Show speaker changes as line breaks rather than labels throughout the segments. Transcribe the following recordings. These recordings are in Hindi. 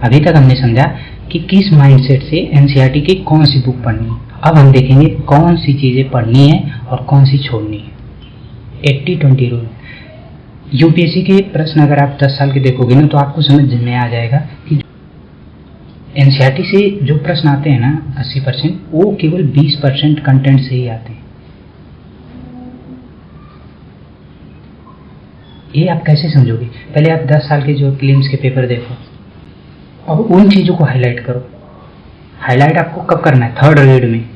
अभी तक हमने समझा कि किस माइंडसेट से एनसीईआरटी की कौन सी बुक पढ़नी है। अब हम देखेंगे कौन सी चीज़ें पढ़नी है और कौन सी छोड़नी है। 80-20 रूल। यूपीएससी के प्रश्न अगर आप 10 साल के देखोगे ना तो आपको समझ में आ जाएगा कि एनसीईआरटी से जो प्रश्न आते हैं ना 80%, वो केवल 20% कंटेंट से ही आते हैं। ये आप कैसे समझोगे? पहले आप 10 साल के जो प्रीलिम्स के पेपर देखो और उन चीज़ों को हाईलाइट करो। हाईलाइट आपको कब करना है? 3rd रीड में।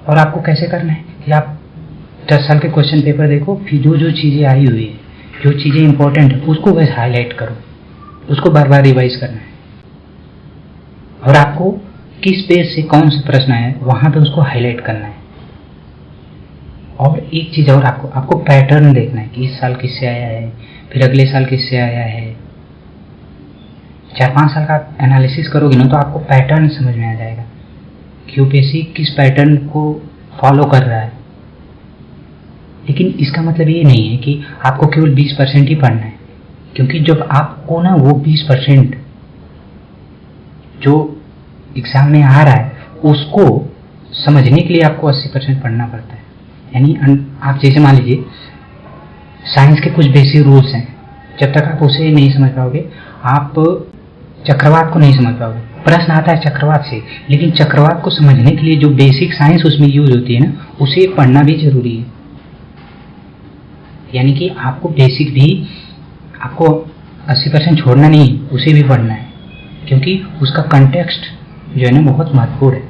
और आपको कैसे करना है कि आप 10 साल के क्वेश्चन पेपर देखो, फिर जो जो चीज़ें आई हुई है, जो चीज़ें इंपॉर्टेंट है, उसको बस हाईलाइट करो, उसको बार बार रिवाइज करना है। और आपको किस पेज से कौन सा प्रश्न है वहाँ पे उसको हाईलाइट करना है। और एक चीज़ और, आपको पैटर्न देखना है कि इस साल किससे आया है, फिर अगले साल किससे आया है। 4-5 साल का एनालिसिस करोगे ना तो आपको पैटर्न समझ में आ जाएगा कि यूपीएससी किस पैटर्न को फॉलो कर रहा है। लेकिन इसका मतलब ये नहीं है कि आपको केवल 20% ही पढ़ना है, क्योंकि जब आपको ना वो 20% जो एग्जाम में आ रहा है उसको समझने के लिए आपको 80% पढ़ना पड़ता है। यानी आप जैसे मान लीजिए साइंस के कुछ बेसिक रूल्स हैं, जब तक आप उसे नहीं समझ पाओगे आप चक्रवात को नहीं समझ पाओगे। प्रश्न आता है चक्रवात से, लेकिन चक्रवात को समझने के लिए जो बेसिक साइंस उसमें यूज होती है ना, उसे पढ़ना भी जरूरी है। यानी कि आपको बेसिक भी, आपको 80% छोड़ना नहीं, उसे भी पढ़ना है, क्योंकि उसका कंटेक्स्ट जो है ना बहुत महत्वपूर्ण है।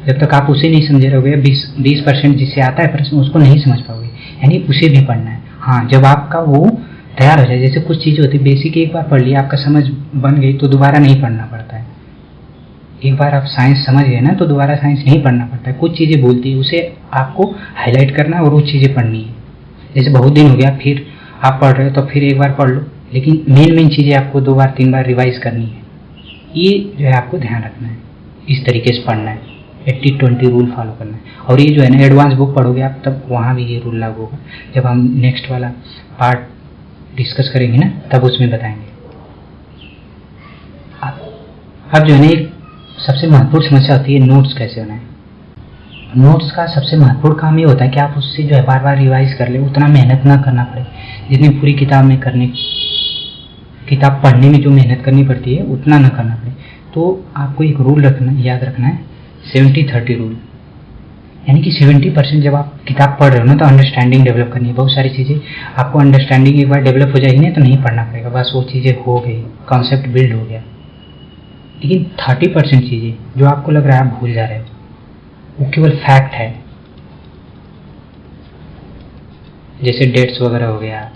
जब तक आप उसे नहीं समझे रहोगे, 20% जिससे आता है प्रश्न उसको नहीं समझ पाओगे, यानी उसे भी पढ़ना है। हाँ, जब आपका वो तैयार हो जाए, जैसे कुछ चीज़ें होती है बेसिक एक बार पढ़ लिया, आपका समझ बन गई तो दोबारा नहीं पढ़ना पड़ता है। एक बार आप साइंस समझ गए ना तो दोबारा साइंस नहीं पढ़ना पड़ता है। कुछ चीज़ें बोलती है उसे आपको हाईलाइट करना है और वो चीज़ें पढ़नी है। जैसे बहुत दिन हो गया फिर आप पढ़ रहे हो तो फिर एक बार पढ़ लो, लेकिन मेन चीज़ें आपको 2 बार 3 बार रिवाइज करनी है। ये जो है आपको ध्यान रखना है, इस तरीके से पढ़ना है, 80-20 रूल फॉलो करना है। और ये जो है ना एडवांस बुक पढ़ोगे आप, तब वहाँ भी ये रूल लागू होगा। जब हम नेक्स्ट वाला पार्ट डिस्कस करेंगे ना तब उसमें बताएंगे। अब जो है ना एक सबसे महत्वपूर्ण समस्या होती है नोट्स कैसे बनाएं। नोट्स का सबसे महत्वपूर्ण काम ये होता है कि आप उससे जो है बार बार रिवाइज कर ले, उतना मेहनत ना करना पड़े जितनी पूरी किताब पढ़ने में जो मेहनत करनी पड़ती है उतना ना करना पड़े। तो आपको एक रूल याद रखना है, 70-30 रूल। यानी कि 70% जब आप किताब पढ़ रहे हो ना तो अंडरस्टैंडिंग डेवलप करनी है। बहुत सारी चीज़ें आपको अंडरस्टैंडिंग एक बार डेवलप हो जाएगी ना तो नहीं पढ़ना पड़ेगा, बस वो चीज़ें हो गई, कॉन्सेप्ट बिल्ड हो गया। लेकिन 30% चीज़ें जो आपको लग रहा है आप भूल जा रहे हो, वो केवल फैक्ट है। जैसे डेट्स वगैरह हो गया,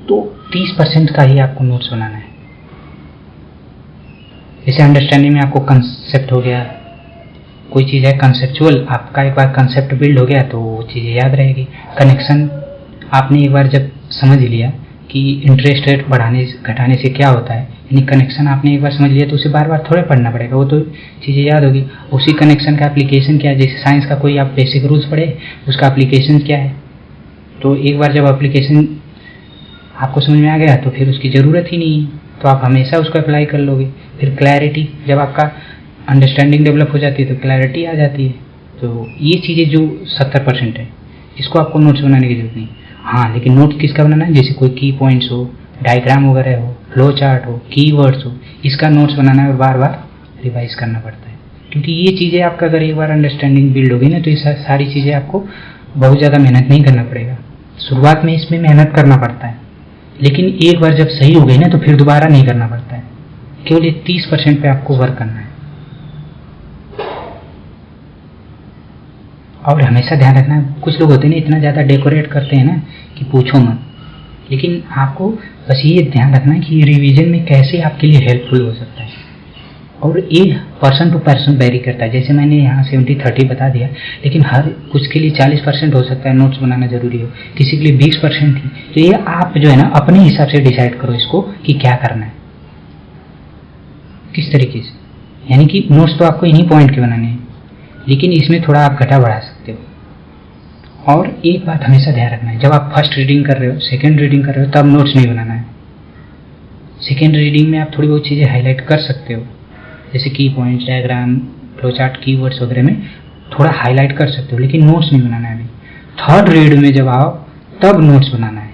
तो 30% का ही आपको नोट्स बनाना है। जैसे अंडरस्टैंडिंग में आपको कंसेप्ट हो गया, कोई चीज़ है कंसेप्चुअल, आपका एक बार कंसेप्ट बिल्ड हो गया तो वो चीज़ें याद रहेगी। कनेक्शन आपने एक बार जब समझ लिया कि इंटरेस्ट रेट बढ़ाने घटाने से क्या होता है, यानी कनेक्शन आपने एक बार समझ लिया तो उसे बार बार थोड़े पढ़ना पड़ेगा, वो तो चीज़ें याद होगी। उसी कनेक्शन का एप्लीकेशन क्या है, जैसे साइंस का कोई आप बेसिक रूल्स पढ़े, उसका एप्लीकेशन क्या है, तो एक बार जब एप्लीकेशन आपको समझ में आ गया तो फिर उसकी ज़रूरत ही नहीं है, तो आप हमेशा उसको अप्लाई कर लोगे। फिर क्लैरिटी, जब आपका अंडरस्टैंडिंग डेवलप हो जाती है तो क्लैरिटी आ जाती है। तो ये चीज़ें जो 70% है, इसको आपको नोट्स बनाने की जरूरत नहीं। हाँ, लेकिन नोट किसका बनाना है? जैसे कोई की पॉइंट्स हो, डायग्राम वगैरह हो, फ्लो चार्ट हो, कीवर्ड्स हो, इसका नोट्स बनाना है और बार बार रिवाइज करना पड़ता है। क्योंकि ये चीज़ें आपका अगर एक बार अंडरस्टैंडिंग बिल्ड होगी ना तो ये सारी चीज़ें आपको बहुत ज़्यादा मेहनत नहीं करना पड़ेगा। शुरुआत में इसमें मेहनत करना पड़ता है, लेकिन एक बार जब सही हो गई ना तो फिर दोबारा नहीं करना पड़ता है। केवल ये 30% पे आपको वर्क करना है। और हमेशा ध्यान रखना है, कुछ लोग होते हैं ना इतना ज़्यादा डेकोरेट करते हैं ना कि पूछो मत, लेकिन आपको बस ये ध्यान रखना है कि रिवीजन में कैसे आपके लिए हेल्पफुल हो सकता है। और ये पर्सन टू पर्सन वेरी करता है। जैसे मैंने यहाँ 70-30 बता दिया, लेकिन हर कुछ के लिए 40% हो सकता है नोट्स बनाना जरूरी हो, किसी के लिए 20% ही। तो ये आप जो है ना अपने हिसाब से डिसाइड करो इसको कि क्या करना है, किस तरीके से। यानी कि नोट्स तो आपको इन्हीं पॉइंट के बनाने हैं, लेकिन इसमें थोड़ा आप घटा बढ़ा सकते हो। और एक बात हमेशा ध्यान रखना है, जब आप फर्स्ट रीडिंग कर रहे हो, सेकेंड रीडिंग कर रहे हो, तब नोट्स नहीं बनाना है। सेकेंड रीडिंग में आप थोड़ी बहुत चीज़ें हाईलाइट कर सकते हो, जैसे की पॉइंट्स, डायग्राम, फ्लोचार्ट, कीवर्ड्स वगैरह में थोड़ा हाईलाइट कर सकते हो, लेकिन नोट्स नहीं बनाना है अभी। थर्ड रीड में जब आओ तब नोट्स बनाना है,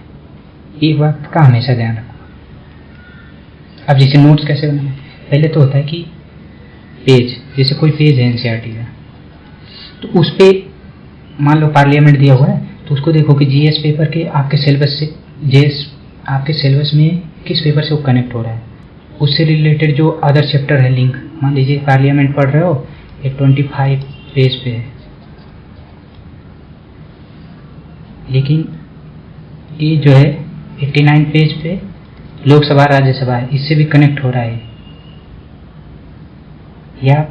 एक बात का हमेशा ध्यान रखो। अब जैसे नोट्स कैसे बनाना है, पहले तो होता है कि पेज, जैसे कोई पेज है एनसीईआरटी का, तो उस पे मान लो पार्लियामेंट दिया हुआ है, तो उसको देखो कि जीएस पेपर के आपके सिलेबस से, जीएस आपके सिलेबस में किस पेपर से वो कनेक्ट हो रहा है, उससे रिलेटेड जो अदर चैप्टर है लिंक, मान लीजिए पार्लियामेंट पढ़ रहे हो, ये 25 पेज पे है, लेकिन ये जो है 89 पेज पे लोकसभा राज्यसभा है, इससे भी कनेक्ट हो रहा है, या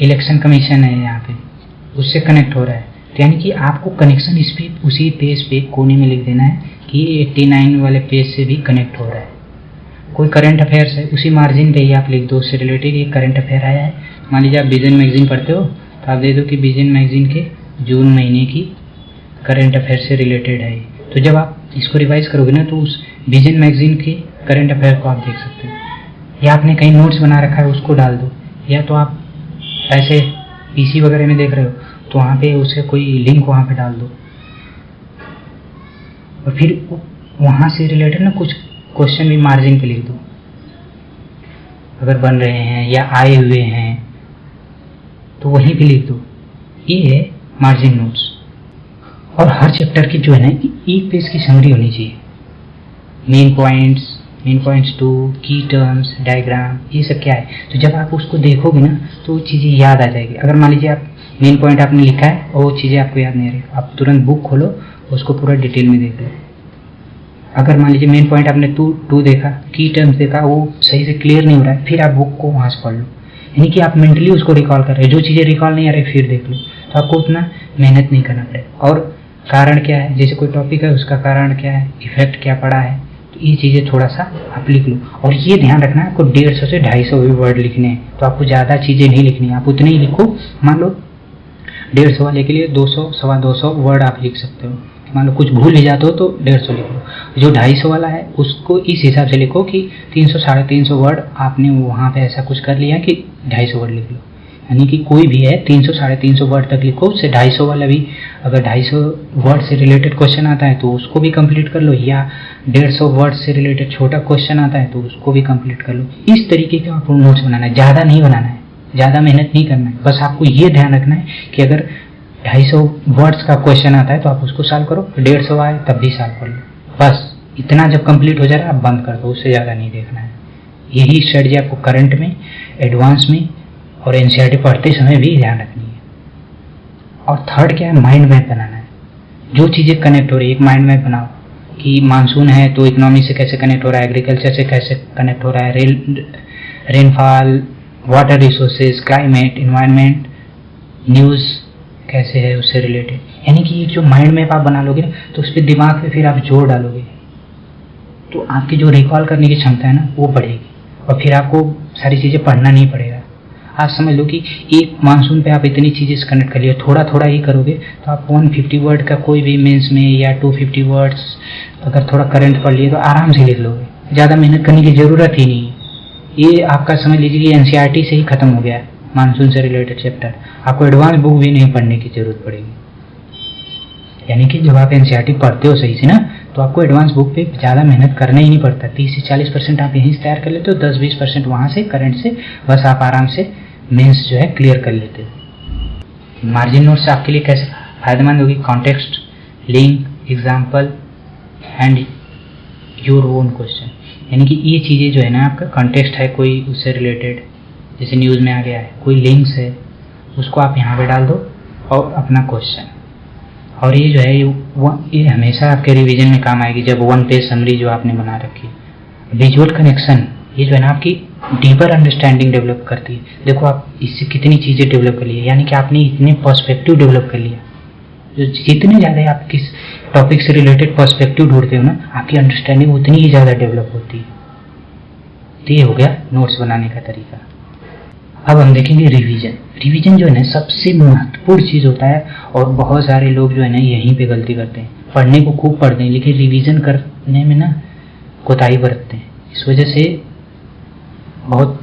इलेक्शन कमीशन है यहाँ पे, उससे कनेक्ट हो रहा है। तो यानी कि आपको कनेक्शन इस पे उसी पेज पे कोने में लिख देना है कि 89 वाले पेज से भी कनेक्ट हो रहा है। कोई करंट अफेयर्स है, उसी मार्जिन पे ही आप लिख दो, उससे रिलेटेड ये करंट अफेयर आया है। मान लीजिए आप विजन मैगजीन पढ़ते हो, तो आप दे दो कि विजन मैगजीन के जून महीने की करंट अफेयर से रिलेटेड है। तो जब आप इसको रिवाइज करोगे ना, तो उस विजन मैगजीन के करंट अफेयर को आप देख सकते हो, या आपने कहीं नोट्स बना रखा है उसको डाल दो, या तो आप ऐसे पीसी वगैरह में देख रहे हो तो वहाँ पे उससे कोई लिंक वहाँ पे डाल दो, और फिर वहाँ से रिलेटेड ना कुछ क्वेश्चन भी मार्जिन पे लिख दो, अगर बन रहे हैं या आए हुए हैं तो वहीं पे लिख दो। ये है मार्जिन नोट्स। और हर चैप्टर की जो है ना एक पेज की समरी होनी चाहिए, मेन पॉइंट्स 2, की टर्म्स, डायग्राम, ये सब क्या है। तो जब आप उसको देखोगे ना तो वो चीज़ें याद आ जाएगी। अगर मान लीजिए आप मेन पॉइंट आपने लिखा है और वो चीज़ें आपको याद नहीं आ रही, आप तुरंत बुक खोलो, उसको पूरा डिटेल में देख लो। अगर मान लीजिए मेन पॉइंट आपने टू देखा, की टर्म्स देखा, वो सही से क्लियर नहीं हो रहा है, फिर आप बुक को वहाँ से पढ़ लो, यानी कि आप मेंटली उसको रिकॉल कर रहे हो। जो चीज़ें रिकॉल नहीं आ रही फिर देख लो, तो आपको उतना मेहनत नहीं करना पड़ेगा। और कारण क्या है, जैसे कोई टॉपिक है उसका कारण क्या है, इफेक्ट क्या पड़ा है, तो ये चीज़ें थोड़ा सा आप लिख लो। और ये ध्यान रखना है आपको 150 से 250 भी वर्ड लिखने हैं, तो आपको ज़्यादा चीज़ें नहीं लिखनी है, आप उतने ही लिखो। मान लो 150 वाले के लिए 200 सवा 200 वर्ड आप लिख सकते हो। मान लो कुछ भूल ही जाते हो तो 150 लिख लो। जो 250 वाला है उसको इस हिसाब से लिखो कि 300 साढ़े 300 वर्ड आपने वहाँ पे ऐसा कुछ कर लिया कि 250 वर्ड लिख लो। यानी कि कोई भी है 300 साढ़े 300 वर्ड तक लिखो, उससे 250 वाला भी अगर 250 वर्ड से रिलेटेड क्वेश्चन आता है तो उसको भी कंप्लीट कर लो, या 150 वर्ड से रिलेटेड छोटा क्वेश्चन आता है तो उसको भी कंप्लीट कर लो। इस तरीके का आपको नोट्स बनाना है, ज़्यादा नहीं बनाना है, ज़्यादा मेहनत नहीं करना है। बस आपको ये ध्यान रखना है कि अगर 250 वर्ड्स का क्वेश्चन आता है तो आप उसको सॉल्व करो, 150 आए तब भी सॉल्व कर लो। बस इतना जब कंप्लीट हो जाए आप बंद कर दो, उससे ज़्यादा नहीं देखना है। यही स्ट्रेटजी आपको करंट में, एडवांस में और एनसीईआरटी पढ़ते समय भी ध्यान रखनी है। और थर्ड क्या है, माइंड मैप बनाना है। जो चीज़ें कनेक्ट हो रही है एक माइंड मैप बनाओ कि मानसून है तो इकोनॉमी से कैसे कनेक्ट हो रहा है, एग्रीकल्चर से कैसे कनेक्ट हो रहा है, rainfall, water resources, climate, environment, news कैसे है उससे रिलेटेड। यानी कि जो माइंड मैप आप बना लोगे तो उस पर दिमाग पे फिर आप जोर डालोगे तो आपकी जो रिकॉल करने की क्षमता है ना वो बढ़ेगी, और फिर आपको सारी चीज़ें पढ़ना नहीं पड़ेगा। आप समझ लो कि एक मानसून पे आप इतनी चीज़ें से कनेक्ट कर लिए, थोड़ा थोड़ा ही करोगे तो आप 150 वर्ड का कोई भी मेंस में या 250 वर्ड्स अगर थोड़ा करंट पढ़ लिए तो आराम से लिख लोगे, ज़्यादा मेहनत करने की ज़रूरत ही नहीं है। ये आपका समझ लीजिए कि एनसीईआरटी से ही खत्म हो गया है मानसून से रिलेटेड चैप्टर, आपको एडवांस बुक भी नहीं पढ़ने की जरूरत पड़ेगी। यानी कि जब आप एनसीईआरटी पढ़ते हो सही से ना तो आपको एडवांस बुक पे ज़्यादा मेहनत करना ही नहीं पड़ता। 30 से 40% आप यहीं से तैयार कर लेते हो, 10-20% वहाँ से करंट से, बस आप आराम से मेंस जो है क्लियर कर लेते हो। मार्जिन नोट्स आपके लिए कैसे फायदेमंद होगी, context, link, example and your own question. यानी कि ये चीज़ें जो है ना, आपका कॉन्टेक्स्ट है कोई उससे रिलेटेड, जैसे न्यूज़ में आ गया है, कोई लिंक्स है उसको आप यहाँ पे डाल दो और अपना क्वेश्चन। और ये जो है ये हमेशा आपके रिवीजन में काम आएगी जब 1 पेज समरी जो आपने बना रखी है। विजुअल कनेक्शन ये जो है ना आपकी डीपर अंडरस्टैंडिंग डेवलप करती है। देखो आप इससे कितनी चीज़ें डेवलप कर ली है, यानी कि आपने इतने पर्सपेक्टिव डेवलप कर लिया। जो जितने ज़्यादा आप किस टॉपिक से रिलेटेड पर्सपेक्टिव ढूंढते हो ना, आपकी अंडरस्टैंडिंग उतनी ही ज़्यादा डेवलप होती है। तो ये हो गया नोट्स बनाने का तरीका। अब हम देखेंगे रिवीजन। रिवीजन जो है ना सबसे महत्वपूर्ण चीज़ होता है, और बहुत सारे लोग जो है ना यहीं पे गलती करते हैं। पढ़ने को खूब पढ़ते हैं लेकिन रिवीजन करने में ना कोताही बरतते हैं। इस वजह से बहुत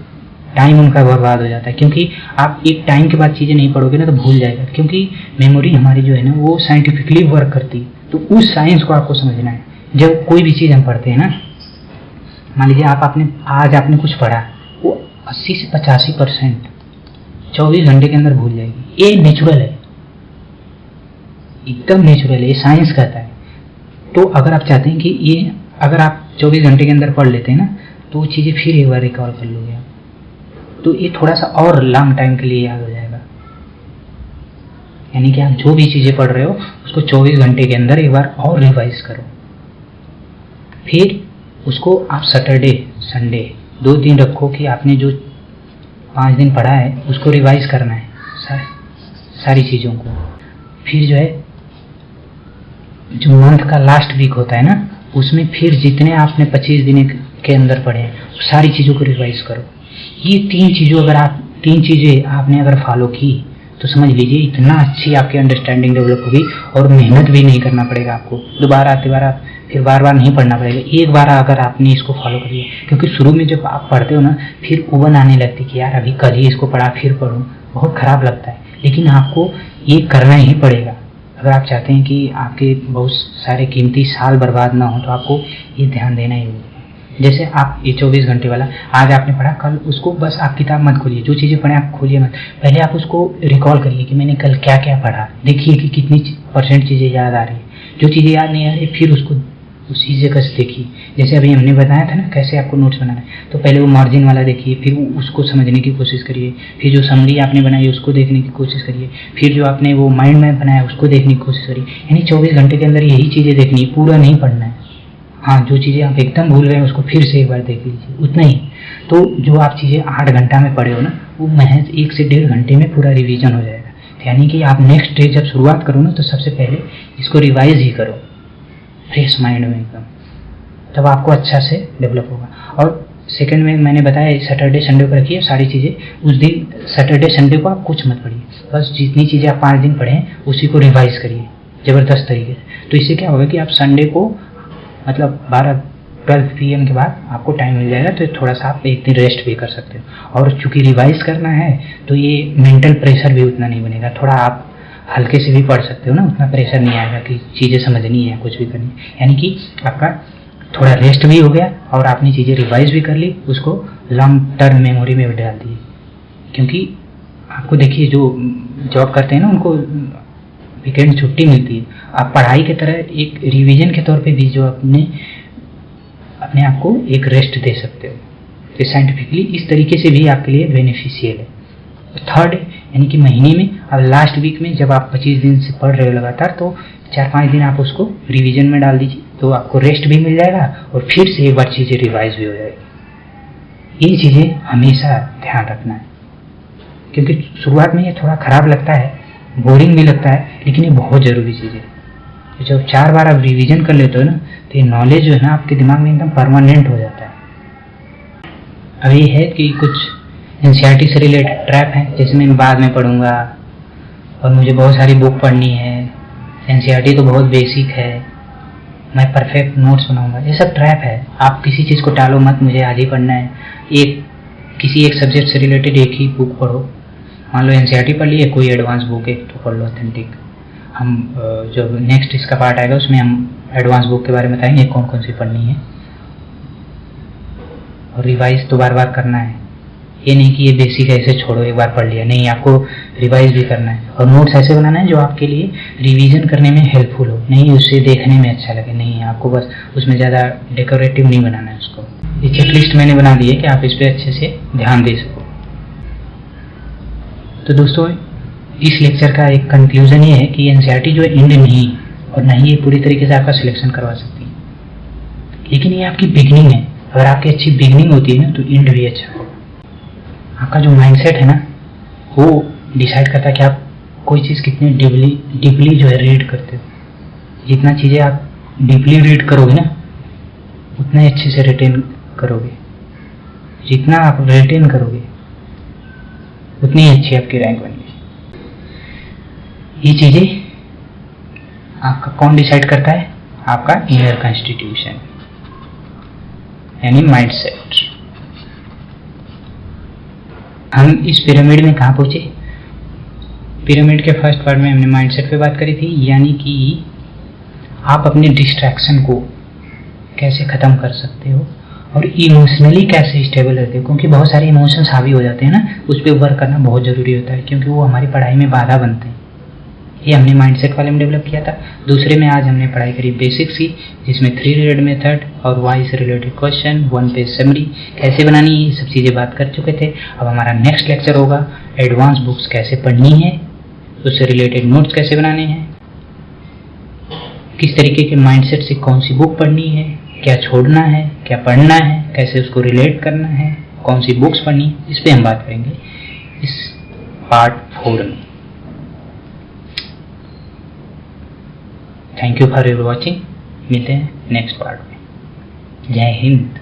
टाइम उनका बर्बाद हो जाता है, क्योंकि आप एक टाइम के बाद चीज़ें नहीं पढ़ोगे ना तो भूल जाएगा। क्योंकि मेमोरी हमारी जो है ना वो साइंटिफिकली वर्क करती है, तो उस साइंस को आपको समझना है। जब कोई भी चीज़ हम पढ़ते हैं ना, मान लीजिए आज आपने कुछ पढ़ा, वो 80 से 85% 24 घंटे के अंदर भूल जाएगी। ये नेचुरल है, एकदम नेचुरल है, ये साइंस कहता है। तो अगर आप चाहते हैं कि ये अगर आप 24 घंटे के अंदर पढ़ लेते हैं ना तो वो चीज़ें फिर एक बार रिकॉल कर लोगे आप, तो ये थोड़ा सा और लॉन्ग टाइम के लिए याद हो जाएगा। यानी कि आप जो भी चीज़ें पढ़ रहे हो उसको 24 घंटे के अंदर एक बार और रिवाइज करो। फिर उसको आप सैटरडे संडे 2 दिन रखो कि आपने जो 5 दिन पढ़ा है उसको रिवाइज करना है सारी चीज़ों को। फिर जो है जो मंथ का लास्ट वीक होता है ना, उसमें फिर जितने आपने 25 दिन के अंदर पढ़े हैं सारी चीज़ों को रिवाइज करो। ये 3 चीज़ें आपने अगर फॉलो की तो समझ लीजिए इतना अच्छी आपकी अंडरस्टैंडिंग डेवलप होगी, और मेहनत भी नहीं करना पड़ेगा आपको। दोबारा फिर बार बार नहीं पढ़ना पड़ेगा। एक बार अगर आपने इसको फॉलो कर लिया, क्योंकि शुरू में जब आप पढ़ते हो ना फिर उबन आने लगती कि यार अभी कल ही इसको पढ़ा फिर पढ़ूँ, बहुत ख़राब लगता है। लेकिन आपको ये करना ही पड़ेगा अगर आप चाहते हैं कि आपके बहुत सारे कीमती साल बर्बाद ना हो, तो आपको ये ध्यान देना ही होगा। जैसे आप ये 24 घंटे वाला आज आपने पढ़ा, कल उसको बस आप किताब मत खोलिए, जो चीज़ें पढ़े आप खोलिए मत। पहले आप उसको रिकॉल करिए कि मैंने कल क्या क्या पढ़ा, देखिए कि कितनी % चीज़ें याद आ रही है। जो चीज़ें याद नहीं आ रही फिर उसको उसी जगह से देखिए। जैसे अभी हमने बताया था ना कैसे आपको नोट्स बनाना है, तो पहले वो मार्जिन वाला देखिए, फिर उसको समझने की कोशिश करिए, फिर जो समरी आपने बनाई उसको देखने की कोशिश करिए, फिर जो आपने वो माइंड मैप बनाया उसको देखने की कोशिश करिए। यानी 24 घंटे के अंदर यही चीज़ें देखनी है, पूरा नहीं पढ़ना है। हाँ, जो चीज़ें आप एकदम भूल गए उसको फिर से एक बार देख लीजिए, उतना ही। तो जो आप चीज़ें 8 घंटा में पढ़े हो ना, वो महज 1 से 1.5 घंटे में पूरा रिवीजन हो जाएगा। यानी कि आप नेक्स्ट डे जब शुरुआत करो ना तो सबसे पहले इसको रिवाइज ही करो फ्रेश माइंड में एकदम, तब आपको अच्छा से डेवलप होगा। और सेकंड में मैंने बताया सैटरडे संडे को रखिए सारी चीज़ें। उस दिन सैटरडे संडे को आप कुछ मत पढ़िए, बस जितनी चीज़ें आप 5 दिन पढ़े हैं उसी को रिवाइज करिए ज़बरदस्त तरीके से। तो इससे क्या होगा कि आप संडे को मतलब 12 PM के बाद आपको टाइम मिल जाएगा, तो थोड़ा सा आप एक दिन रेस्ट भी कर सकते हो। और चूँकि रिवाइज करना है तो ये मेंटल प्रेशर भी उतना नहीं बनेगा, थोड़ा आप हल्के से भी पढ़ सकते हो ना, उतना प्रेशर नहीं आएगा कि चीज़ें समझनी है कुछ भी करनी है। यानी कि आपका थोड़ा रेस्ट भी हो गया और आपने चीज़ें रिवाइज भी कर ली, उसको लॉन्ग टर्म मेमोरी में भी डाल दी। क्योंकि आपको देखिए जो जॉब करते हैं ना उनको वीकेंड छुट्टी मिलती है, आप पढ़ाई की तरह एक रिवीजन के तौर पे भी जो अपने आप को एक रेस्ट दे सकते हो। तो साइंटिफिकली इस तरीके से भी आपके लिए बेनिफिशियल है। थर्ड यानी कि महीने में अब लास्ट वीक में जब आप 25 दिन से पढ़ रहे हो लगातार, तो 4-5 दिन आप उसको रिवीजन में डाल दीजिए, तो आपको रेस्ट भी मिल जाएगा और फिर से एक बार चीज़ें रिवाइज भी हो जाएगी। ये चीज़ें हमेशा ध्यान रखना है, क्योंकि शुरुआत में ये थोड़ा ख़राब लगता है, बोरिंग भी लगता है, लेकिन ये बहुत ज़रूरी चीज़ है। तो जब 4 बार आप रिवीजन कर लेते हो ना तो ये नॉलेज जो है ना आपके दिमाग में एकदम परमानेंट हो जाता है। अब ये है कि कुछ एनसीईआरटी से रिलेटेड ट्रैप है, जैसे मैं बाद में पढ़ूंगा और मुझे बहुत सारी बुक पढ़नी है, एनसीईआरटी तो बहुत बेसिक है, मैं परफेक्ट नोट्स बनाऊंगा, ये सब ट्रैप है। आप किसी चीज़ को टालो मत, मुझे आज ही पढ़ना है। किसी एक सब्जेक्ट से रिलेटेड एक ही बुक पढ़ो। मान लो एनसीईआरटी पढ़ लिए, कोई एडवांस बुक है तो पढ़ लो ऑथेंटिक। हम जब नेक्स्ट इसका पार्ट आएगा उसमें हम एडवांस बुक के बारे में बताएंगे कौन कौन सी पढ़नी है। और रिवाइज तो बार बार करना है, ये नहीं कि ये बेसिक है इसे छोड़ो एक बार पढ़ लिया, नहीं, आपको रिवाइज भी करना है। और नोट्स ऐसे बनाना है जो आपके लिए रिवीजन करने में हेल्पफुल हो, नहीं उसे देखने में अच्छा लगे, नहीं आपको बस उसमें ज़्यादा डेकोरेटिव नहीं बनाना है उसको। ये चेकलिस्ट मैंने बना दी है कि आप इस पर अच्छे से ध्यान दे सको। तो दोस्तों इस लेक्चर का एक कंक्लूजन ये है कि एनसीईआरटी जो एंड नहीं और ना ही ये पूरी तरीके से आपका सिलेक्शन करवा सकती है, लेकिन ये आपकी बिगनिंग है। अगर आपकी अच्छी बिगनिंग होती है ना तो एंड भी अच्छा होगा। आपका जो माइंडसेट है ना वो डिसाइड करता है कि आप कोई चीज़ कितनी डीपली जो है रीड करते हो। जितना चीज़ें आप डीपली रीड करोगे ना उतना ही अच्छे से रिटेन करोगे। जितना आप रिटेन करोगे उतनी ही अच्छी आपकी रैंक बननी। ये चीजें आपका कौन डिसाइड करता है? आपका इनर कॉन्स्टिट्यूशन यानी माइंडसेट। हम इस पिरामिड में कहाँ पहुंचे? पिरामिड के फर्स्ट पार्ट में हमने माइंडसेट पे बात करी थी, यानी कि आप अपने डिस्ट्रैक्शन को कैसे खत्म कर सकते हो और इमोशनली कैसे स्टेबल रहते हो, क्योंकि बहुत सारे इमोशंस हावी हो जाते हैं ना, उस पर वर्क करना बहुत ज़रूरी होता है, क्योंकि वो हमारी पढ़ाई में बाधा बनते हैं। ये हमने माइंडसेट वाले में डेवलप किया था। दूसरे में आज हमने पढ़ाई करी बेसिक्स की, जिसमें 3 रिलेटेड मेथड और वाई से रिलेटेड क्वेश्चन, 1 पेज समरी कैसे बनानी है, ये सब चीज़ें बात कर चुके थे। अब हमारा नेक्स्ट लेक्चर होगा एडवांस बुक्स कैसे पढ़नी है, उससे रिलेटेड नोट्स कैसे बनाने हैं, किस तरीके के माइंडसेट से कौन सी बुक पढ़नी है, क्या छोड़ना है, क्या पढ़ना है, कैसे उसको रिलेट करना है, कौन सी बुक्स पढ़नी है, इस पे हम बात करेंगे इस पार्ट 4 में। Thank you for your watching. मिलते हैं नेक्स्ट पार्ट में। जय हिंद।